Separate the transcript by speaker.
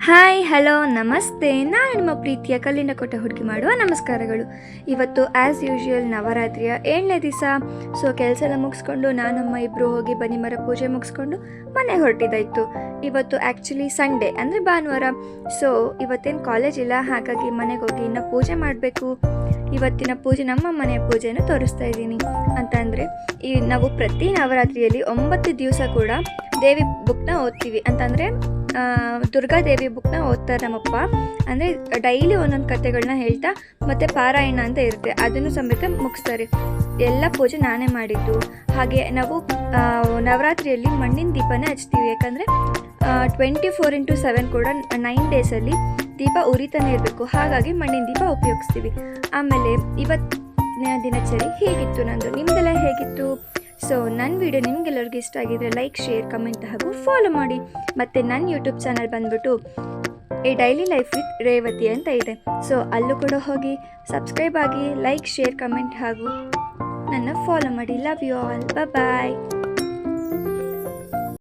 Speaker 1: Hi hello ನಮಸ್ತೆ. ನಾನು ನಿಮ್ಮ ಪ್ರೀತಿಯ ಕಲ್ಲಿನ ಕೊಟ್ಟ ಹುಡುಗಿ ಮಾಡುವ ನಮಸ್ಕಾರಗಳು. ಇವತ್ತು ಆ್ಯಸ್ ಯೂಶುವಲ್ ನವರಾತ್ರಿಯ 7ನೇ ದಿವಸ. ಸೊ ಕೆಲಸ ಎಲ್ಲ ಮುಗಿಸ್ಕೊಂಡು ನಾನಮ್ಮ ಇಬ್ಬರು ಹೋಗಿ ಬನ್ನಿ ಮರ ಪೂಜೆ ಮುಗಿಸ್ಕೊಂಡು ಮನೆ ಹೊರಟಿದ್ದಾಯಿತು. ಇವತ್ತು ಆ್ಯಕ್ಚುಲಿ ಸಂಡೇ ಅಂದರೆ ಭಾನುವಾರ. ಸೊ ಇವತ್ತೇನು ಕಾಲೇಜ್ ಇಲ್ಲ, ಹಾಗಾಗಿ ಮನೆಗೆ ಹೋಗಿ ಇನ್ನು ಪೂಜೆ ಮಾಡಬೇಕು. ಇವತ್ತಿನ ಪೂಜೆ ನಮ್ಮ ಮನೆಯ ಪೂಜೆಯನ್ನು ತೋರಿಸ್ತಾ ಇದ್ದೀನಿ. ಅಂತಂದರೆ ನಾವು ಪ್ರತಿ ನವರಾತ್ರಿಯಲ್ಲಿ 9 ದಿವಸ ಕೂಡ ದೇವಿ ಬುಕ್ನ ಓದ್ತೀವಿ. ಅಂತಂದರೆ ದುರ್ಗಾದೇವಿ ಬುಕ್ನ ಓದ್ತಾರೆ ನಮ್ಮಪ್ಪ. ಅಂದರೆ ಡೈಲಿ ಒಂದೊಂದು ಕಥೆಗಳನ್ನ ಹೇಳ್ತಾ ಮತ್ತು ಪಾರಾಯಣ ಅಂತ ಇರುತ್ತೆ, ಅದನ್ನು ಸಮೇತ ಮುಗಿಸ್ತಾರೆ. ಎಲ್ಲ ಪೂಜೆ ನಾನೇ ಮಾಡಿದ್ದು. ಹಾಗೆ ನಾವು ನವರಾತ್ರಿಯಲ್ಲಿ ಮಣ್ಣಿನ ದೀಪನೇ ಹಚ್ತೀವಿ. ಯಾಕಂದರೆ 24x7 ಕೂಡ 9 ಡೇಸಲ್ಲಿ ದೀಪ ಉರಿತಾನೆ ಇರಬೇಕು, ಹಾಗಾಗಿ ಮಣ್ಣಿನ ದೀಪ ಉಪಯೋಗಿಸ್ತೀವಿ. ಆಮೇಲೆ ಇವತ್ತಿನ ದಿನಚರಿ ಹೇಗಿತ್ತು ನಂದು, ನಿಮ್ಮದೆಲ್ಲ ಹೇಗಿತ್ತು? ಸೊ ನನ್ನ ವಿಡಿಯೋ ನಿಮಗೆಲ್ಲರಿಗೂ ಇಷ್ಟ ಆಗಿದ್ರೆ ಲೈಕ್, ಶೇರ್, ಕಮೆಂಟ್ ಹಾಗೂ ಫಾಲೋ ಮಾಡಿ. ಮತ್ತು ನನ್ನ ಯೂಟ್ಯೂಬ್ ಚಾನಲ್ ಬಂದ್ಬಿಟ್ಟು A daily life with Revathi ಅಂತ ಇದೆ. ಸೊ ಅಲ್ಲೂ ಕೂಡ ಹೋಗಿ ಸಬ್ಸ್ಕ್ರೈಬ್ ಆಗಿ, ಲೈಕ್, ಶೇರ್, ಕಮೆಂಟ್ ಹಾಗೂ ನನ್ನ ಫಾಲೋ ಮಾಡಿ. Love you all. ಬಾಯ್.